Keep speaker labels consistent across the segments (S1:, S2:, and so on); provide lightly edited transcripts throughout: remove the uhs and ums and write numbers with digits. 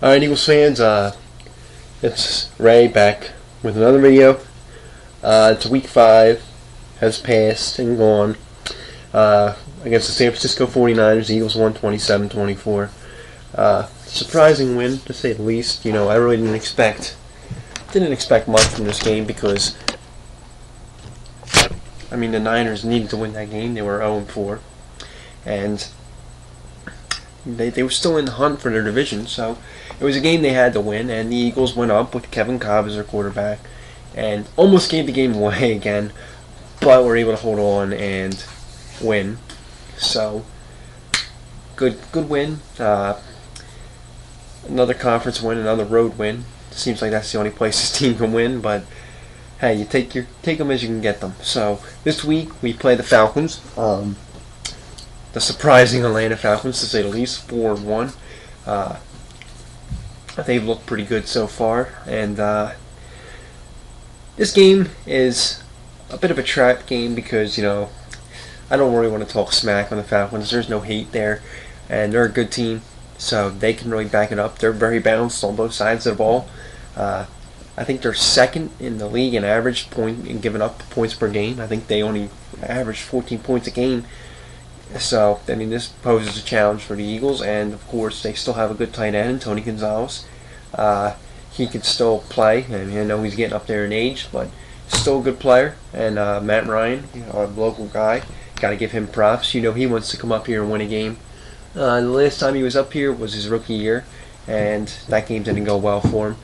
S1: Alright, Eagles fans, it's Ray back with another video. It's week 5, has passed and gone. Against the San Francisco 49ers, the Eagles won 27-24. Surprising win, to say the least. I really didn't expect much from this game because, the Niners needed to win that game. They were 0-4, and they were still in the hunt for their division, so it was a game they had to win, and the Eagles went up with Kevin Cobb as their quarterback and almost gave the game away again, but were able to hold on and win. So good win. Another conference win, another road win. Seems like that's the only place this team can win, but hey, you take them as you can get them. So this week we play the Falcons. The surprising Atlanta Falcons, to say the least, 4-1. They've looked pretty good so far, and this game is a bit of a trap game because, I don't really want to talk smack on the Falcons. There's no hate there, and they're a good team, so they can really back it up. They're very balanced on both sides of the ball. I think they're second in the league in average point in giving up points per game. I think they only average 14 points a game. So, this poses a challenge for the Eagles, and of course, they still have a good tight end, Tony Gonzalez. He can still play. I know he's getting up there in age, but still a good player. And Matt Ryan, a local guy, got to give him props. He wants to come up here and win a game. The last time he was up here was his rookie year, and that game didn't go well for him.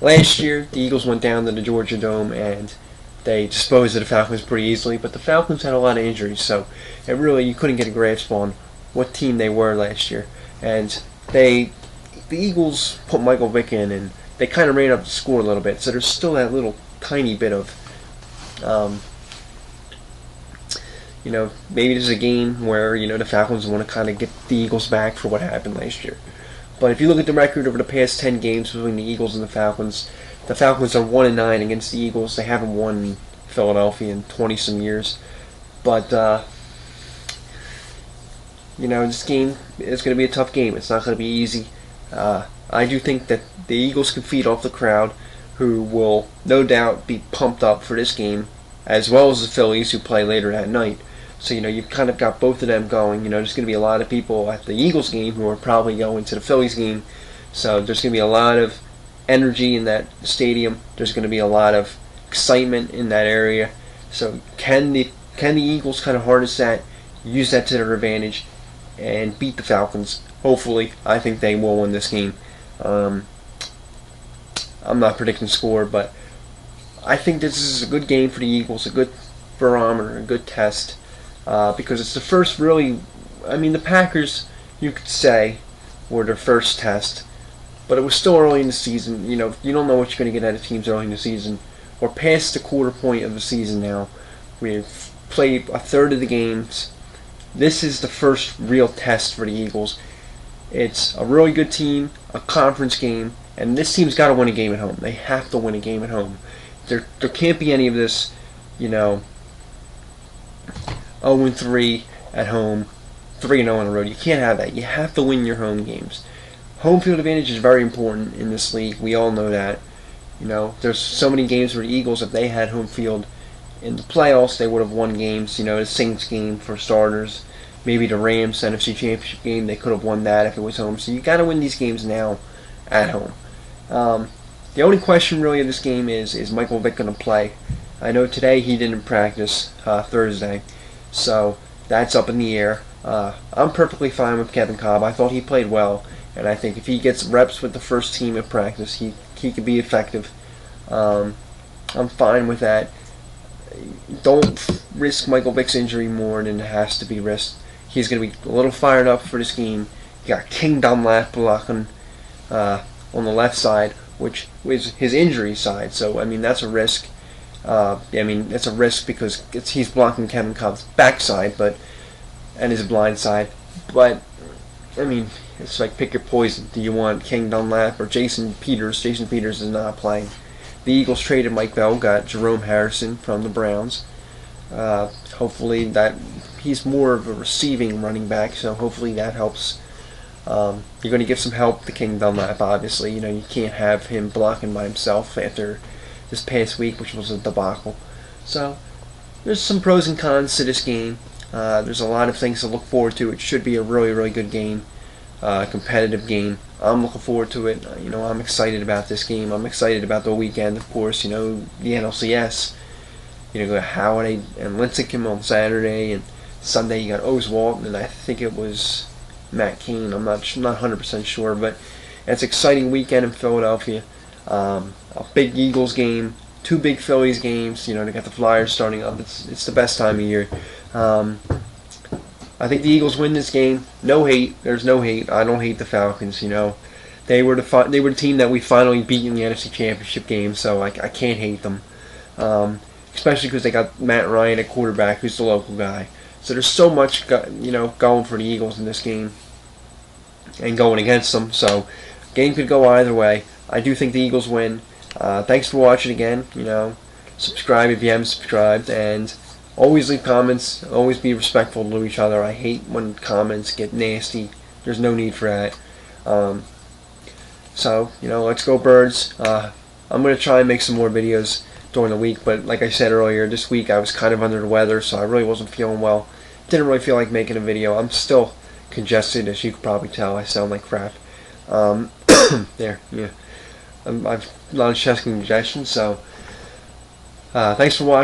S1: Last year, the Eagles went down to the Georgia Dome, and they disposed of the Falcons pretty easily, but the Falcons had a lot of injuries, so you couldn't get a grasp on what team they were last year. And the Eagles put Michael Vick in, and they kind of ran up the score a little bit, so there's still that little tiny bit of, maybe there's a game where, the Falcons want to kind of get the Eagles back for what happened last year. But if you look at the record over the past 10 games between the Eagles and the Falcons are 1-9 against the Eagles. They haven't won in Philadelphia in 20-some years. But, this game is going to be a tough game. It's not going to be easy. I do think that the Eagles can feed off the crowd, who will no doubt be pumped up for this game, as well as the Phillies, who play later that night. So, you've kind of got both of them going. There's going to be a lot of people at the Eagles game who are probably going to the Phillies game. So there's going to be a lot of energy in that stadium. There's going to be a lot of excitement in that area. So can the Eagles kind of harness that, use that to their advantage, and beat the Falcons? Hopefully. I think they will win this game. I'm not predicting score, but I think this is a good game for the Eagles, a good barometer, a good test, because it's the first really, the Packers, you could say, were their first test, but it was still early in the season. You don't know what you're going to get out of teams early in the season. We're past the quarter point of the season now. We've played a third of the games. This is the first real test for the Eagles. It's a really good team, a conference game, and this team's got to win a game at home. They have to win a game at home. There can't be any of this, 0-3 at home, 3-0 on the road. You can't have that. You have to win your home games. Home field advantage is very important in this league. We all know that. There's so many games where the Eagles, if they had home field in the playoffs, they would have won games. The Saints game, for starters. Maybe the Rams NFC Championship game, they could have won that if it was home. So you got to win these games now at home. The only question really of this game is Michael Vick going to play? I know today he didn't practice, Thursday, so that's up in the air. I'm perfectly fine with Kevin Cobb. I thought he played well, and I think if he gets reps with the first team at practice, he could be effective. I'm fine with that. Don't risk Michael Vick's injury more than it has to be risked. He's going to be a little fired up for this game. You got King Dunlap blocking on the left side, which is his injury side. So that's a risk. It's a risk because he's blocking Kevin Cobb's backside, and his blind side. But it's like pick your poison. Do you want King Dunlap or Jason Peters? Jason Peters is not playing. The Eagles traded Mike Bell, got Jerome Harrison from the Browns. Hopefully that he's more of a receiving running back, so hopefully that helps You're going to give some help to King Dunlap, obviously. You can't have him blocking by himself after this past week, which was a debacle. So there's some pros and cons to this game. There's a lot of things to look forward to. It should be a really, really good game, competitive game. I'm looking forward to it. I'm excited about this game. I'm excited about the weekend, of course. The NLCS. You got Howard and Linc on Saturday, and Sunday you got Oswalt, and I think it was Matt Cain. I'm not 100% sure, but it's an exciting weekend in Philadelphia. A big Eagles game, 2 big Phillies games. They got the Flyers starting up. It's the best time of year. I think the Eagles win this game. No hate. There's no hate. I don't hate the Falcons. They were the team that we finally beat in the NFC Championship game, so I can't hate them. Especially because they got Matt Ryan at quarterback, who's the local guy. So there's so much going for the Eagles in this game and going against them. So game could go either way. I do think the Eagles win. Thanks for watching again. Subscribe if you haven't subscribed, and always leave comments. Always be respectful to each other. I hate when comments get nasty. There's no need for that. So let's go Birds. I'm going to try and make some more videos during the week, but like I said earlier, this week I was kind of under the weather, so I really wasn't feeling well. Didn't really feel like making a video. I'm still congested, as you could probably tell. I sound like crap. There, yeah. I've a lot of chest congestion, so thanks for watching.